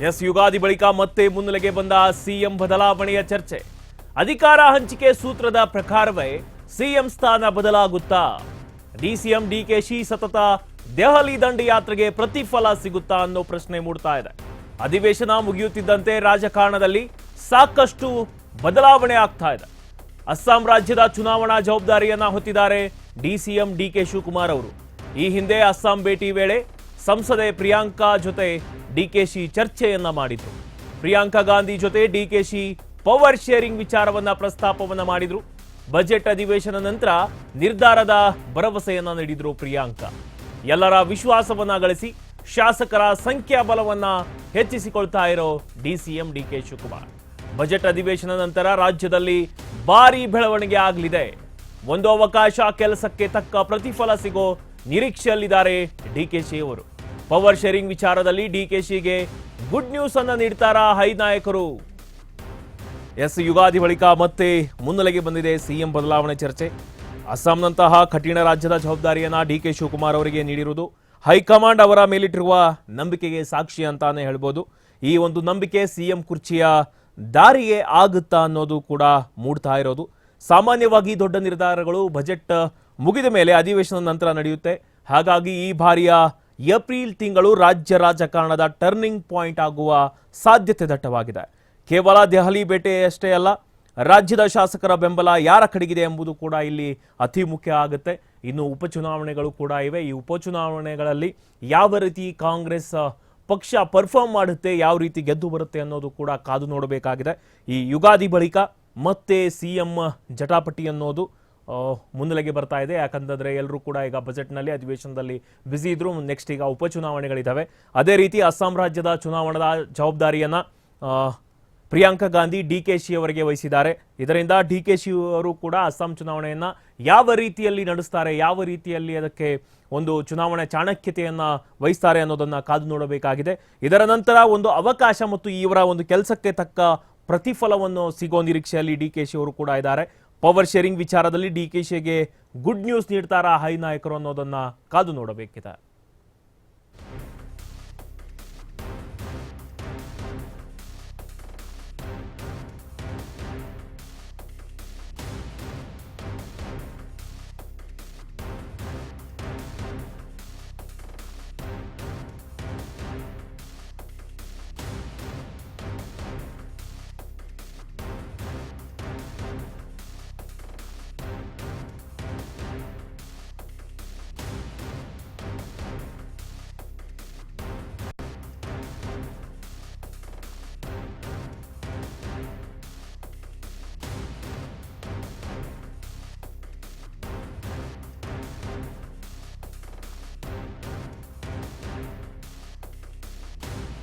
ಯುಗಾದಿ ಬಳಿಕ ಮತ್ತೆ ಮುನ್ನೆಲೆಗೆ ಬಂದ ಸಿಎಂ ಬದಲಾವಣೆಯ ಚರ್ಚೆ. ಅಧಿಕಾರ ಹಂಚಿಕೆ ಸೂತ್ರದ ಪ್ರಕಾರವೇ ಸಿಎಂ ಸ್ಥಾನ ಬದಲಾಗುತ್ತಾ? ಡಿಸಿಎಂ ಡಿಕೆಶಿ ಸತತ ದೆಹಲಿ ದಂಡಯಾತ್ರೆಗೆ ಪ್ರತಿಫಲ ಸಿಗುತ್ತಾ ಅನ್ನೋ ಪ್ರಶ್ನೆ ಮೂಡ್ತಾ ಇದೆ. ಅಧಿವೇಶನ ಮುಗಿಯುತ್ತಿದ್ದಂತೆ ರಾಜಕಾರಣದಲ್ಲಿ ಸಾಕಷ್ಟು ಬದಲಾವಣೆ ಆಗ್ತಾ ಇದೆ. ಅಸ್ಸಾಂ ರಾಜ್ಯದ ಚುನಾವಣಾ ಜವಾಬ್ದಾರಿಯನ್ನ ಹೊತ್ತಿದ್ದಾರೆ ಡಿಸಿಎಂ ಡಿಕೆ ಶಿವಕುಮಾರ್ ಅವರು. ಈ ಹಿಂದೆ ಅಸ್ಸಾಂ ಭೇಟಿ ವೇಳೆ ಸಂಸದೆ ಪ್ರಿಯಾಂಕಾ ಜೊತೆ ಡಿಕೆಶಿ ಚರ್ಚೆಯನ್ನ ಮಾಡಿದ್ರು. ಪ್ರಿಯಾಂಕಾ ಗಾಂಧಿ ಜೊತೆ ಡಿಕೆಶಿ ಪವರ್ ಶೇರಿಂಗ್ ವಿಚಾರವನ್ನ ಪ್ರಸ್ತಾಪವನ್ನ ಮಾಡಿದ್ರು. ಬಜೆಟ್ ಅಧಿವೇಶನ ನಂತರ ನಿರ್ಧಾರದ ಭರವಸೆಯನ್ನ ನೀಡಿದ್ರು ಪ್ರಿಯಾಂಕಾ. ಎಲ್ಲರ ವಿಶ್ವಾಸವನ್ನ ಗಳಿಸಿ ಶಾಸಕರ ಸಂಖ್ಯಾಬಲವನ್ನ ಹೆಚ್ಚಿಸಿಕೊಳ್ತಾ ಇರೋ ಡಿಸಿಎಂ ಡಿಕೆ ಶಿವಕುಮಾರ್. ಬಜೆಟ್ ಅಧಿವೇಶನ ನಂತರ ರಾಜ್ಯದಲ್ಲಿ ಭಾರೀ ಬೆಳವಣಿಗೆ ಆಗಲಿದೆ. ಒಂದು ಅವಕಾಶ, ಕೆಲಸಕ್ಕೆ ತಕ್ಕ ಪ್ರತಿಫಲ ಸಿಗೋ ನಿರೀಕ್ಷೆಯಲ್ಲಿದ್ದಾರೆ ಡಿಕೆಶಿ ಅವರು. ಪವರ್ ಶೇರಿಂಗ್ ವಿಚಾರದಲ್ಲಿ ಡಿಕೆಶಿಗೆ ಗುಡ್ ನ್ಯೂಸ್ ಅನ್ನ ನೀಡ್ತಾರಾ ಹೈ ನಾಯಕರು? ಯುಗಾದಿ ಬಳಿಕ ಮತ್ತೆ ಮುನ್ನೆಲೆಗೆ ಬಂದಿದೆ ಸಿಎಂ ಬದಲಾವಣೆ ಚರ್ಚೆ. ಅಸ್ಸಾಂನಂತಹ ಕಠಿಣ ರಾಜ್ಯದ ಜವಾಬ್ದಾರಿಯನ್ನ ಡಿಕೆ ಶಿವಕುಮಾರ್ ಅವರಿಗೆ ನೀಡಿರುವುದು ಹೈಕಮಾಂಡ್ ಅವರ ಮೇಲಿಟ್ಟಿರುವ ನಂಬಿಕೆಗೆ ಸಾಕ್ಷಿ ಅಂತಾನೆ ಹೇಳ್ಬೋದು. ಈ ಒಂದು ನಂಬಿಕೆ ಸಿಎಂ ಕುರ್ಚಿಯ ದಾರಿಗೆ ಆಗುತ್ತಾ ಅನ್ನೋದು ಕೂಡ ಮೂಡ್ತಾ ಇರೋದು. ಸಾಮಾನ್ಯವಾಗಿ ದೊಡ್ಡ ನಿರ್ಧಾರಗಳು ಬಜೆಟ್ ಮುಗಿದ ಮೇಲೆ ಅಧಿವೇಶನದ ನಂತರ ನಡೆಯುತ್ತೆ. ಹಾಗಾಗಿ ಈ ಬಾರಿಯ ಏಪ್ರಿಲ್ ತಿಂಗಳು ರಾಜ್ಯ ರಾಜಕಾರಣದ ಟರ್ನಿಂಗ್ ಪಾಯಿಂಟ್ ಆಗುವ ಸಾಧ್ಯತೆ ದಟ್ಟವಾಗಿದೆ. ಕೇವಲ ದೆಹಲಿ ಭೇಟಿಯಷ್ಟೇ ಅಲ್ಲ, ರಾಜ್ಯದ ಶಾಸಕರ ಬೆಂಬಲ ಯಾರ ಕಡೆಗಿದೆ ಎಂಬುದು ಕೂಡ ಇಲ್ಲಿ ಅತಿ ಮುಖ್ಯ ಆಗುತ್ತೆ. ಇನ್ನು ಉಪಚುನಾವಣೆಗಳು ಕೂಡ ಇವೆ. ಈ ಉಪಚುನಾವಣೆಗಳಲ್ಲಿ ಯಾವ ರೀತಿ ಕಾಂಗ್ರೆಸ್ ಪಕ್ಷ ಪರ್ಫಾರ್ಮ್ ಮಾಡುತ್ತೆ, ಯಾವ ರೀತಿ ಗೆದ್ದು ಬರುತ್ತೆ ಅನ್ನೋದು ಕೂಡ ಕಾದು ನೋಡಬೇಕಾಗಿದೆ. ಈ ಯುಗಾದಿ ಬಳಿಕ ಮತ್ತೆ ಸಿಎಂ ಜಟಾಪಟಿ ಅನ್ನೋದು ಮುನ್ನೆಲೆಗೆ ಬರ್ತಾ ಇದೆ. ಯಾಕಂತಂದ್ರೆ ಎಲ್ಲರೂ ಕೂಡ ಈಗ ಬಜೆಟ್ನಲ್ಲಿ ಅಧಿವೇಶನದಲ್ಲಿ ಬ್ಯುಸಿ ಇದ್ರು. ನೆಕ್ಸ್ಟ್ ಈಗ ಉಪಚುನಾವಣೆಗಳಿದ್ದಾವೆ. ಅದೇ ರೀತಿ ಅಸ್ಸಾಂ ರಾಜ್ಯದ ಚುನಾವಣಾ ಜವಾಬ್ದಾರಿಯನ್ನ ಪ್ರಿಯಾಂಕಾ ಗಾಂಧಿ ಡಿಕೆಶಿ ಅವರಿಗೆ ವಹಿಸಿದ್ದಾರೆ. ಇದರಿಂದ ಡಿಕೆಶಿ ಅವರು ಕೂಡ ಅಸ್ಸಾಂ ಚುನಾವಣೆಯನ್ನ ಯಾವ ರೀತಿಯಲ್ಲಿ ನಡೆಸ್ತಾರೆ, ಯಾವ ರೀತಿಯಲ್ಲಿ ಅದಕ್ಕೆ ಒಂದು ಚುನಾವಣೆ ಚಾಣಕ್ಯತೆಯನ್ನ ವಹಿಸ್ತಾರೆ ಅನ್ನೋದನ್ನ ಕಾದು ನೋಡಬೇಕಾಗಿದೆ. ಇದರ ನಂತರ ಒಂದು ಅವಕಾಶ ಮತ್ತು ಇವರ ಒಂದು ಕೆಲಸಕ್ಕೆ ತಕ್ಕ ಪ್ರತಿಫಲವನ್ನು ಸಿಗೋ ನಿರೀಕ್ಷೆಯಲ್ಲಿ ಡಿಕೆಶಿ ಅವರು ಕೂಡ ಇದ್ದಾರೆ. ಪವರ್ ಶೇರಿಂಗ್ ವಿಚಾರದಲ್ಲಿ ಡಿಕೆಶಿಗೆ ಗುಡ್ ನ್ಯೂಸ್ ನೀಡ್ತಾರಾ ಹೈ ನಾಯಕರು ಅನ್ನೋದನ್ನ ಕಾದು ನೋಡಬೇಕಿದೆ.